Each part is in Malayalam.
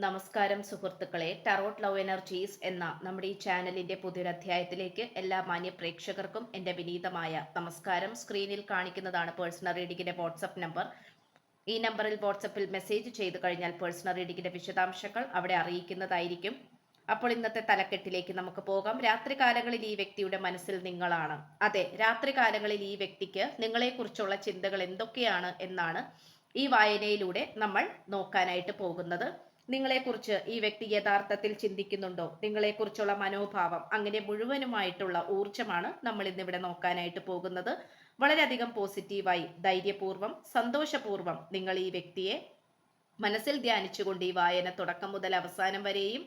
നമസ്കാരം സുഹൃത്തുക്കളെ, ടാറോട്ട് ലവ് എനർജീസ് എന്ന നമ്മുടെ ഈ ചാനലിന്റെ പുതിയൊരു അധ്യായത്തിലേക്ക് എല്ലാ മാന്യ പ്രേക്ഷകർക്കും എൻ്റെ വിനീതമായ നമസ്കാരം. സ്ക്രീനിൽ കാണിക്കുന്നതാണ് പേഴ്സണൽ റീഡിങ്ങിന്റെ വാട്സപ്പ് നമ്പർ. ഈ നമ്പറിൽ വാട്സപ്പിൽ മെസ്സേജ് ചെയ്തു കഴിഞ്ഞാൽ പേഴ്സണൽ റീഡിങ്ങിന്റെ വിശദാംശങ്ങൾ അവിടെ അറിയിക്കുന്നതായിരിക്കും. അപ്പോൾ ഇന്നത്തെ തലക്കെട്ടിലേക്ക് നമുക്ക് പോകാം. രാത്രികാലങ്ങളിൽ ഈ വ്യക്തിയുടെ മനസ്സിൽ നിങ്ങളാണ്. അതെ, രാത്രികാലങ്ങളിൽ ഈ വ്യക്തിക്ക് നിങ്ങളെക്കുറിച്ചുള്ള ചിന്തകൾ എന്തൊക്കെയാണ് എന്നാണ് ഈ വായനയിലൂടെ നമ്മൾ നോക്കാനായിട്ട് പോകുന്നത്. നിങ്ങളെക്കുറിച്ച് ഈ വ്യക്തി യഥാർത്ഥത്തിൽ ചിന്തിക്കുന്നുണ്ടോ, നിങ്ങളെക്കുറിച്ചുള്ള മനോഭാവം, അങ്ങനെ മുഴുവനുമായിട്ടുള്ള ഊർജ്ജമാണ് നമ്മൾ ഇന്നിവിടെ നോക്കാനായിട്ട് പോകുന്നത്. വളരെയധികം പോസിറ്റീവായി, ധൈര്യപൂർവ്വം, സന്തോഷപൂർവ്വം നിങ്ങൾ ഈ വ്യക്തിയെ മനസ്സിൽ ധ്യാനിച്ചുകൊണ്ട് ഈ വായന തുടക്കം മുതൽ അവസാനം വരെയും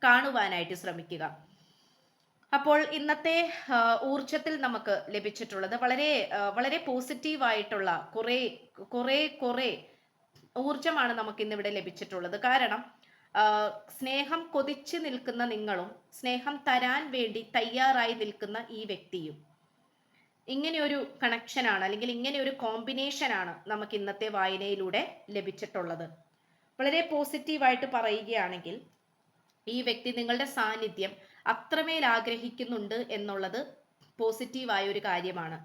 കാണുവാനായിട്ട് ശ്രമിക്കുക. അപ്പോൾ ഇന്നത്തെ ഊർജത്തിൽ നമുക്ക് ലഭിച്ചിട്ടുള്ളത് വളരെ വളരെ പോസിറ്റീവായിട്ടുള്ള കുറെ ഊർജമാണ് നമുക്ക് ഇന്നിവിടെ ലഭിച്ചിട്ടുള്ളത്. കാരണം സ്നേഹം കൊതിച്ചു നിൽക്കുന്ന നിങ്ങളും സ്നേഹം തരാൻ വേണ്ടി തയ്യാറായി നിൽക്കുന്ന ഈ വ്യക്തിയും ഇങ്ങനെയൊരു കണക്ഷനാണ്, അല്ലെങ്കിൽ ഇങ്ങനെ ഒരു കോമ്പിനേഷനാണ് നമുക്ക് ഇന്നത്തെ വായനയിലൂടെ ലഭിച്ചിട്ടുള്ളത്. വളരെ പോസിറ്റീവായിട്ട് പറയുകയാണെങ്കിൽ ഈ വ്യക്തി നിങ്ങളുടെ സാന്നിധ്യം അത്രമേൽ ആഗ്രഹിക്കുന്നുണ്ട് എന്നുള്ളത് പോസിറ്റീവായ ഒരു കാര്യമാണ്.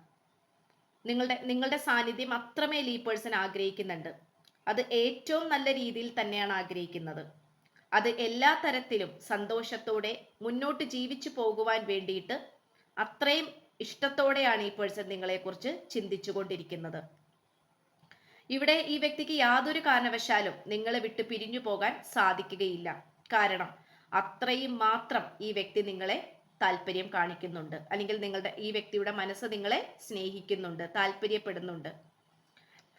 നിങ്ങളുടെ സാന്നിധ്യം അത്രമേൽ ഈ പേഴ്സൺ ആഗ്രഹിക്കുന്നുണ്ട്. അത് ഏറ്റവും നല്ല രീതിയിൽ തന്നെയാണ് ആഗ്രഹിക്കുന്നത്. അത് എല്ലാ തരത്തിലും സന്തോഷത്തോടെ മുന്നോട്ട് ജീവിച്ചു പോകുവാൻ വേണ്ടിയിട്ട് അത്രയും ഇഷ്ടത്തോടെയാണ് ഈ പേഴ്സൺ നിങ്ങളെക്കുറിച്ച് ചിന്തിച്ചു കൊണ്ടിരിക്കുന്നത്. ഇവിടെ ഈ വ്യക്തിക്ക് യാതൊരു കാരണവശാലും നിങ്ങളെ വിട്ട് പിരിഞ്ഞു പോകാൻ സാധിക്കുകയില്ല. കാരണം അത്രയും മാത്രം ഈ വ്യക്തി നിങ്ങളെ താല്പര്യം കാണിക്കുന്നുണ്ട്, അല്ലെങ്കിൽ ഈ വ്യക്തിയുടെ മനസ്സ് നിങ്ങളെ സ്നേഹിക്കുന്നുണ്ട്, താല്പര്യപ്പെടുന്നുണ്ട്.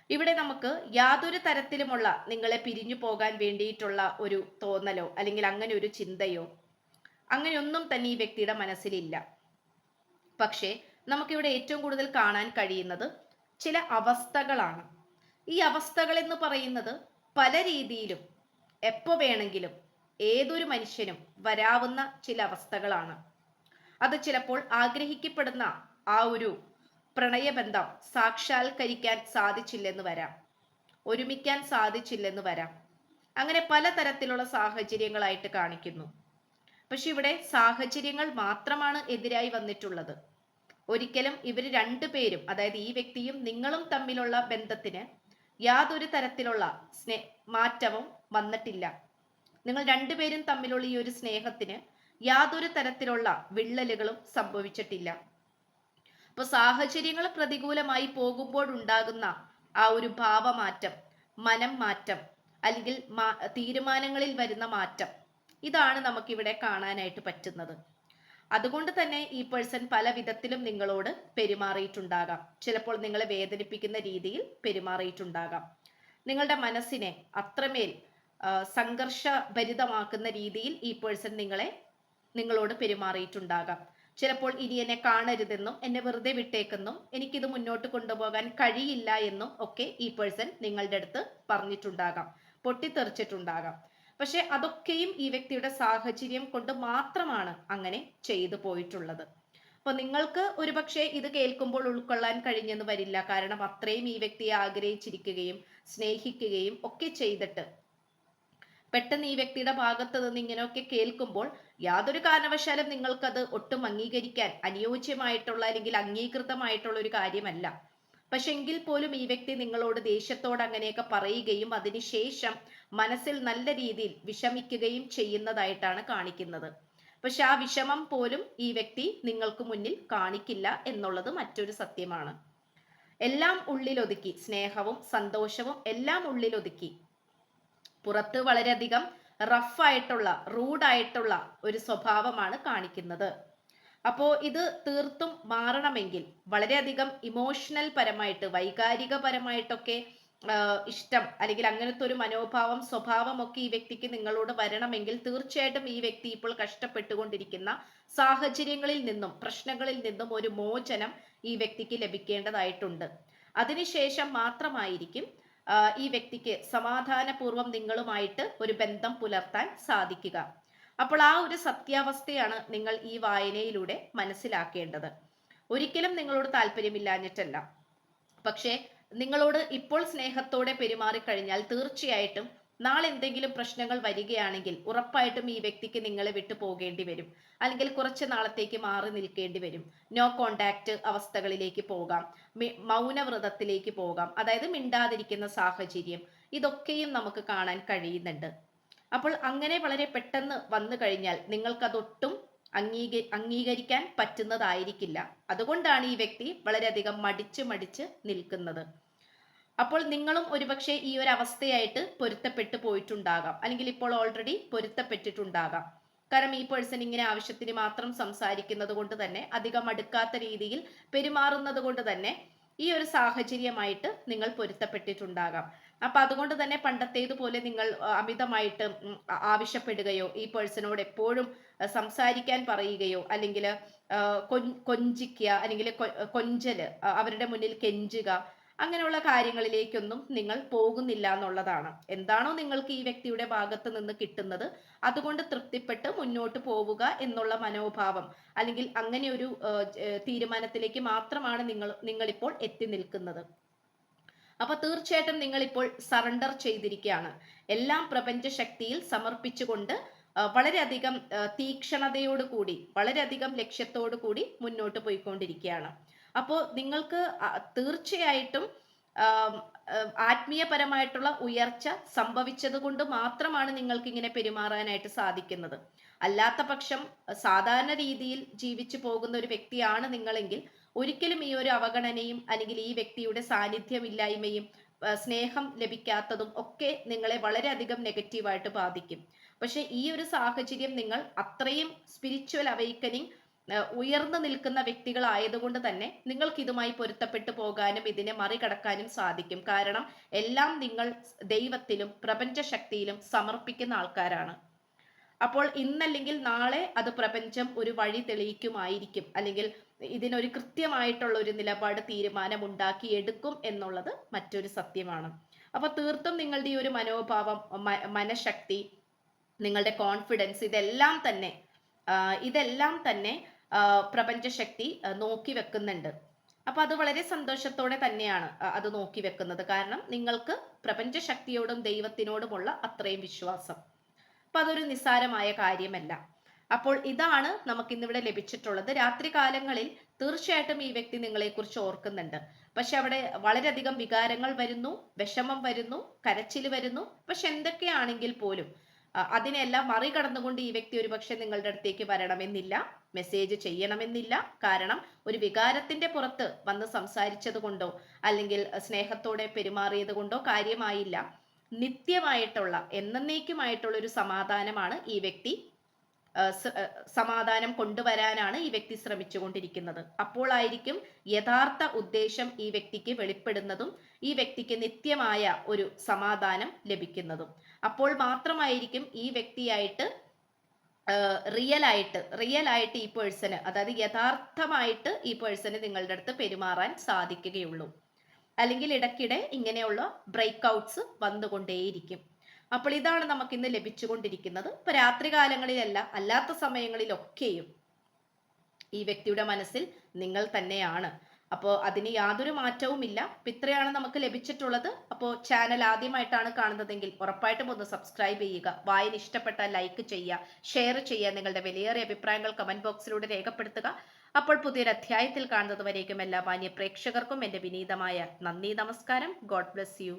ഇവിടെ നമുക്ക് യാതൊരു തരത്തിലുമുള്ള നിങ്ങളെ പിരിഞ്ഞു പോകാൻ വേണ്ടിയിട്ടുള്ള ഒരു തോന്നലോ അല്ലെങ്കിൽ അങ്ങനെ ഒരു ചിന്തയോ അങ്ങനെയൊന്നും തന്നെ ഈ വ്യക്തിയുടെ മനസ്സിലില്ല. പക്ഷേ നമുക്കിവിടെ ഏറ്റവും കൂടുതൽ കാണാൻ കഴിയുന്നത് ചില അവസ്ഥകളാണ്. ഈ അവസ്ഥകൾ എന്ന് പറയുന്നത് പല രീതിയിലും എപ്പോ വേണമെങ്കിലും ഏതൊരു മനുഷ്യനും വരാവുന്ന ചില അവസ്ഥകളാണ്. അത് ചിലപ്പോൾ ആഗ്രഹിക്കപ്പെടുന്ന ആ ഒരു പ്രണയബന്ധം സാക്ഷാത്കരിക്കാൻ സാധിച്ചില്ലെന്ന് വരാം, ഒരുമിക്കാൻ സാധിച്ചില്ലെന്ന് വരാം. അങ്ങനെ പലതരത്തിലുള്ള സാഹചര്യങ്ങളായിട്ട് കാണിക്കുന്നു. പക്ഷെ ഇവിടെ സാഹചര്യങ്ങൾ മാത്രമാണ് എതിരായി വന്നിട്ടുള്ളത്. ഒരിക്കലും ഇവർ രണ്ടുപേരും, അതായത് ഈ വ്യക്തിയും നിങ്ങളും തമ്മിലുള്ള ബന്ധത്തിന് യാതൊരു തരത്തിലുള്ള മാറ്റവും വന്നിട്ടില്ല. നിങ്ങൾ രണ്ടുപേരും തമ്മിലുള്ള ഈ ഒരു സ്നേഹത്തിന് യാതൊരു തരത്തിലുള്ള വിള്ളലുകളും സംഭവിച്ചിട്ടില്ല. അപ്പൊ സാഹചര്യങ്ങൾ പ്രതികൂലമായി പോകുമ്പോഴുണ്ടാകുന്ന ആ ഒരു ഭാവമാറ്റം, മനം മാറ്റം, അല്ലെങ്കിൽ തീരുമാനങ്ങളിൽ വരുന്ന മാറ്റം, ഇതാണ് നമുക്കിവിടെ കാണാനായിട്ട് പറ്റുന്നത്. അതുകൊണ്ട് തന്നെ ഈ പേഴ്സൺ പല വിധത്തിലും നിങ്ങളോട് പെരുമാറിയിട്ടുണ്ടാകാം. ചിലപ്പോൾ നിങ്ങളെ വേദനിപ്പിക്കുന്ന രീതിയിൽ പെരുമാറിയിട്ടുണ്ടാകാം. നിങ്ങളുടെ മനസ്സിനെ അത്രമേൽ സംഘർഷഭരിതമാക്കുന്ന രീതിയിൽ ഈ പേഴ്സൺ നിങ്ങളോട് പെരുമാറിയിട്ടുണ്ടാകാം. ചിലപ്പോൾ ഇനി എന്നെ കാണരുതെന്നും എന്നെ വെറുതെ വിട്ടേക്കെന്നും എനിക്കിത് മുന്നോട്ട് കൊണ്ടുപോകാൻ കഴിയില്ല എന്നും ഒക്കെ ഈ പേഴ്സൺ നിങ്ങളുടെ അടുത്ത് പറഞ്ഞിട്ടുണ്ടാകാം, പൊട്ടിത്തെറിച്ചിട്ടുണ്ടാകാം. പക്ഷെ അതൊക്കെയും ഈ വ്യക്തിയുടെ സാഹചര്യം കൊണ്ട് മാത്രമാണ് അങ്ങനെ ചെയ്തു പോയിട്ടുള്ളത്. അപ്പൊ നിങ്ങൾക്ക് ഒരുപക്ഷെ ഇത് കേൾക്കുമ്പോൾ ഉൾക്കൊള്ളാൻ കഴിഞ്ഞെന്ന് വരില്ല. കാരണം അത്രയും ഈ വ്യക്തിയെ ആഗ്രഹിച്ചിരിക്കുകയും സ്നേഹിക്കുകയും ഒക്കെ ചെയ്തിട്ട് പെട്ടെന്ന് ഈ വ്യക്തിയുടെ ഭാഗത്ത് നിന്ന് ഇങ്ങനെയൊക്കെ കേൾക്കുമ്പോൾ യാതൊരു കാരണവശാലും നിങ്ങൾക്കത് ഒട്ടും അംഗീകരിക്കാൻ അനുയോജ്യമായിട്ടുള്ള അല്ലെങ്കിൽ അംഗീകൃതമായിട്ടുള്ള ഒരു കാര്യമല്ല. പക്ഷെ എങ്കിൽ പോലും ഈ വ്യക്തി നിങ്ങളോട് ദേഷ്യത്തോട് അങ്ങനെയൊക്കെ പറയുകയും അതിനുശേഷം മനസ്സിൽ നല്ല രീതിയിൽ വിഷമിക്കുകയും ചെയ്യുന്നതായിട്ടാണ് കാണിക്കുന്നത്. പക്ഷെ ആ വിഷമം പോലും ഈ വ്യക്തി നിങ്ങൾക്ക് മുന്നിൽ കാണിക്കില്ല എന്നുള്ളത് മറ്റൊരു സത്യമാണ്. എല്ലാം ഉള്ളിലൊതുക്കി, സ്നേഹവും സന്തോഷവും എല്ലാം ഉള്ളിലൊതുക്കി പുറത്ത് വളരെയധികം റഫായിട്ടുള്ള, റൂഡായിട്ടുള്ള ഒരു സ്വഭാവമാണ് കാണിക്കുന്നത്. അപ്പോൾ ഇത് തീർത്തും മാറണമെങ്കിൽ വളരെയധികം ഇമോഷണൽ പരമായിട്ട്, വൈകാരിക പരമായിട്ടൊക്കെ ഇഷ്ടം അല്ലെങ്കിൽ അങ്ങനത്തെ ഒരു മനോഭാവം, സ്വഭാവം ഒക്കെ ഈ വ്യക്തിക്ക് നിങ്ങളോട് വരണമെങ്കിൽ തീർച്ചയായിട്ടും ഈ വ്യക്തി ഇപ്പോൾ കഷ്ടപ്പെട്ടുകൊണ്ടിരിക്കുന്ന സാഹചര്യങ്ങളിൽ നിന്നും പ്രശ്നങ്ങളിൽ നിന്നും ഒരു മോചനം ഈ വ്യക്തിക്ക് ലഭിക്കേണ്ടതായിട്ടുണ്ട്. അതിനുശേഷം മാത്രമായിരിക്കും ഈ വ്യക്തിക്ക് സമാധാനപൂർവ്വം നിങ്ങളുമായിട്ട് ഒരു ബന്ധം പുലർത്താൻ സാധിക്കുക. അപ്പോൾ ആ ഒരു സത്യാവസ്ഥയാണ് നിങ്ങൾ ഈ വായനയിലൂടെ മനസ്സിലാക്കേണ്ടത്. ഒരിക്കലും നിങ്ങളോട് താല്പര്യമില്ലാഞ്ഞിട്ടല്ല, പക്ഷേ നിങ്ങളോട് ഇപ്പോൾ സ്നേഹത്തോടെ പെരുമാറിക്കഴിഞ്ഞാൽ തീർച്ചയായിട്ടും നാളെ എന്തെങ്കിലും പ്രശ്നങ്ങൾ വരികയാണെങ്കിൽ ഉറപ്പായിട്ടും ഈ വ്യക്തിക്ക് നിങ്ങളെ വിട്ടു പോകേണ്ടി വരും, അല്ലെങ്കിൽ കുറച്ച് നാളത്തേക്ക് മാറി നിൽക്കേണ്ടി വരും. നോ കോണ്ടാക്ട് അവസ്ഥകളിലേക്ക് പോകാം, മൗനവ്രതത്തിലേക്ക് പോകാം, അതായത് മിണ്ടാതിരിക്കുന്ന സാഹചര്യം, ഇതൊക്കെയും നമുക്ക് കാണാൻ കഴിയുന്നുണ്ട്. അപ്പോൾ അങ്ങനെ വളരെ പെട്ടെന്ന് വന്നു കഴിഞ്ഞാൽ നിങ്ങൾക്കതൊട്ടും അംഗീകരിക്കാൻ പറ്റുന്നതായിരിക്കില്ല. അതുകൊണ്ടാണ് ഈ വ്യക്തി വളരെയധികം മടിച്ച് നിൽക്കുന്നത്. അപ്പോൾ നിങ്ങളും ഒരുപക്ഷെ ഈ ഒരു അവസ്ഥയായിട്ട് പൊരുത്തപ്പെട്ടു പോയിട്ടുണ്ടാകാം, അല്ലെങ്കിൽ ഇപ്പോൾ ഓൾറെഡി പൊരുത്തപ്പെട്ടിട്ടുണ്ടാകാം. കാരണം ഈ പേഴ്സൺ ഇങ്ങനെ ആവശ്യത്തിന് മാത്രം സംസാരിക്കുന്നത് കൊണ്ട് തന്നെ, അധികം അടുക്കാത്ത രീതിയിൽ പെരുമാറുന്നത് കൊണ്ട് തന്നെ ഈ ഒരു സാഹചര്യമായിട്ട് നിങ്ങൾ പൊരുത്തപ്പെട്ടിട്ടുണ്ടാകാം. അപ്പൊ അതുകൊണ്ട് തന്നെ പണ്ടത്തേതുപോലെ നിങ്ങൾ അമിതമായിട്ട് ആവശ്യപ്പെടുകയോ ഈ പേഴ്സണോട് എപ്പോഴും സംസാരിക്കാൻ പറയുകയോ, അല്ലെങ്കിൽ കൊഞ്ചിക്കുക, അല്ലെങ്കിൽ കൊഞ്ചല്, അവരുടെ മുന്നിൽ കെഞ്ചുക, അങ്ങനെയുള്ള കാര്യങ്ങളിലേക്കൊന്നും നിങ്ങൾ പോകുന്നില്ല എന്നുള്ളതാണ്. എന്താണോ നിങ്ങൾക്ക് ഈ വ്യക്തിയുടെ ഭാഗത്ത് നിന്ന് കിട്ടുന്നത് അതുകൊണ്ട് തൃപ്തിപ്പെട്ട് മുന്നോട്ട് പോവുക എന്നുള്ള മനോഭാവം, അല്ലെങ്കിൽ അങ്ങനെ ഒരു തീരുമാനത്തിലേക്ക് മാത്രമാണ് നിങ്ങളിപ്പോൾ എത്തി നിൽക്കുന്നത്. അപ്പൊ തീർച്ചയായിട്ടും നിങ്ങൾ ഇപ്പോൾ സറണ്ടർ ചെയ്തിരിക്കുകയാണ്. എല്ലാം പ്രപഞ്ച ശക്തിയിൽ സമർപ്പിച്ചുകൊണ്ട് വളരെയധികം തീക്ഷണതയോടുകൂടി, വളരെയധികം ലക്ഷ്യത്തോടു കൂടി മുന്നോട്ട് പോയിക്കൊണ്ടിരിക്കുകയാണ്. അപ്പോൾ നിങ്ങൾക്ക് തീർച്ചയായിട്ടും ആത്മീയപരമായിട്ടുള്ള ഉയർച്ച സംഭവിച്ചത് കൊണ്ട് മാത്രമാണ് നിങ്ങൾക്ക് ഇങ്ങനെ പെരുമാറാനായിട്ട് സാധിക്കുന്നത്. അല്ലാത്ത പക്ഷം സാധാരണ രീതിയിൽ ജീവിച്ചു പോകുന്ന ഒരു വ്യക്തിയാണ് നിങ്ങളെങ്കിൽ ഒരിക്കലും ഈ ഒരു അവഗണനയും, അല്ലെങ്കിൽ ഈ വ്യക്തിയുടെ സാന്നിധ്യമില്ലായ്മയും സ്നേഹം ലഭിക്കാത്തതും ഒക്കെ നിങ്ങളെ വളരെയധികം നെഗറ്റീവായിട്ട് ബാധിക്കും. പക്ഷെ ഈ ഒരു സാഹചര്യം നിങ്ങൾ അത്രയും സ്പിരിച്വൽ അവൈക്കനിങ് ഉയർന്നു നിൽക്കുന്ന വ്യക്തികളായതുകൊണ്ട് തന്നെ നിങ്ങൾക്ക് ഇതുമായി പൊരുത്തപ്പെട്ടു പോകാനും ഇതിനെ മറികടക്കാനും സാധിക്കും. കാരണം എല്ലാം നിങ്ങൾ ദൈവത്തിലും പ്രപഞ്ച ശക്തിയിലും സമർപ്പിക്കുന്ന ആൾക്കാരാണ്. അപ്പോൾ ഇന്നല്ലെങ്കിൽ നാളെ അത് പ്രപഞ്ചം ഒരു വഴി തെളിയിക്കുമായിരിക്കും, അല്ലെങ്കിൽ ഇതിനൊരു കൃത്യമായിട്ടുള്ള ഒരു നിലപാട്, തീരുമാനം ഉണ്ടാക്കി എടുക്കും എന്നുള്ളത് മറ്റൊരു സത്യമാണ്. അപ്പൊ തീർത്തും നിങ്ങളുടെ ഈ ഒരു മനോഭാവം, മനഃശക്തി, നിങ്ങളുടെ കോൺഫിഡൻസ്, ഇതെല്ലാം തന്നെ പ്രപഞ്ചശക്തി നോക്കി വെക്കുന്നുണ്ട്. അപ്പൊ അത് വളരെ സന്തോഷത്തോടെ തന്നെയാണ് അത് നോക്കി വെക്കുന്നത്. കാരണം നിങ്ങൾക്ക് പ്രപഞ്ചശക്തിയോടും ദൈവത്തിനോടുമുള്ള അത്രയും വിശ്വാസം. അപ്പൊ അതൊരു നിസ്സാരമായ കാര്യമല്ല. അപ്പോൾ ഇതാണ് നമുക്ക് ഇന്നിവിടെ ലഭിച്ചിട്ടുള്ളത്. രാത്രി കാലങ്ങളിൽ തീർച്ചയായിട്ടും ഈ വ്യക്തി നിങ്ങളെക്കുറിച്ച് ഓർക്കുന്നുണ്ട്. പക്ഷെ അവിടെ വളരെയധികം വികാരങ്ങൾ വരുന്നു, വിഷമം വരുന്നു, കരച്ചിൽ വരുന്നു. പക്ഷെ എന്തൊക്കെയാണെങ്കിൽ പോലും അതിനെല്ലാം മറികടന്നുകൊണ്ട് ഈ വ്യക്തി ഒരുപക്ഷെ നിങ്ങളുടെ അടുത്തേക്ക് വരണമെന്നില്ല, മെസ്സേജ് ചെയ്യണമെന്നില്ല. കാരണം ഒരു വികാരത്തിന്റെ പുറത്ത് വന്ന് സംസാരിച്ചത് കൊണ്ടോ, അല്ലെങ്കിൽ സ്നേഹത്തോടെ പെരുമാറിയത് കൊണ്ടോ കാര്യമായില്ല. നിത്യമായിട്ടുള്ള, എന്നേക്കുമായിട്ടുള്ള ഒരു സമാധാനമാണ് ഈ വ്യക്തി സമാധാനം കൊണ്ടുവരാനാണ് ഈ വ്യക്തി ശ്രമിച്ചുകൊണ്ടിരിക്കുന്നത്. അപ്പോൾ ആയിരിക്കും യഥാർത്ഥ ഉദ്ദേശം ഈ വ്യക്തിക്ക് വെളിപ്പെടുന്നതും ഈ വ്യക്തിക്ക് നിത്യമായ ഒരു സമാധാനം അപ്പോൾ മാത്രമായിരിക്കും ഈ വ്യക്തിയായിട്ട് റിയൽ ആയിട്ട് ഈ പേഴ്സണ്, അതായത് യഥാർത്ഥമായിട്ട് ഈ പേഴ്സണ് നിങ്ങളുടെ അടുത്ത് പെരുമാറാൻ സാധിക്കുകയുള്ളൂ. അല്ലെങ്കിൽ ഇടയ്ക്കിടെ ഇങ്ങനെയുള്ള ബ്രേക്ക് ഔട്ട്സ് വന്നുകൊണ്ടേയിരിക്കും. അപ്പോൾ ഇതാണ് നമുക്ക് ഇന്ന് ലഭിച്ചുകൊണ്ടിരിക്കുന്നത്. ഇപ്പൊ രാത്രികാലങ്ങളിലല്ല, അല്ലാത്ത സമയങ്ങളിലൊക്കെയും ഈ വ്യക്തിയുടെ മനസ്സിൽ നിങ്ങൾ തന്നെയാണ്. അപ്പോൾ അതിന് യാതൊരു മാറ്റവുമില്ല. ഇത്രയാണ് നമുക്ക് ലഭിച്ചിട്ടുള്ളത്. അപ്പോൾ ചാനൽ ആദ്യമായിട്ടാണ് കാണുന്നതെങ്കിൽ ഉറപ്പായിട്ടും ഒന്ന് സബ്സ്ക്രൈബ് ചെയ്യുക. വായന ഇഷ്ടപ്പെട്ടാൽ ലൈക്ക് ചെയ്യുക, ഷെയർ ചെയ്യുക, നിങ്ങളുടെ വിലയേറിയ അഭിപ്രായങ്ങൾ കമന്റ് ബോക്സിലൂടെ രേഖപ്പെടുത്തുക. അപ്പോൾ പുതിയൊരു അധ്യായത്തിൽ കാണുന്നത് വരേക്കും എല്ലാ മാന്യ പ്രേക്ഷകർക്കും എൻ്റെ വിനീതമായ നന്ദി, നമസ്കാരം. God bless you.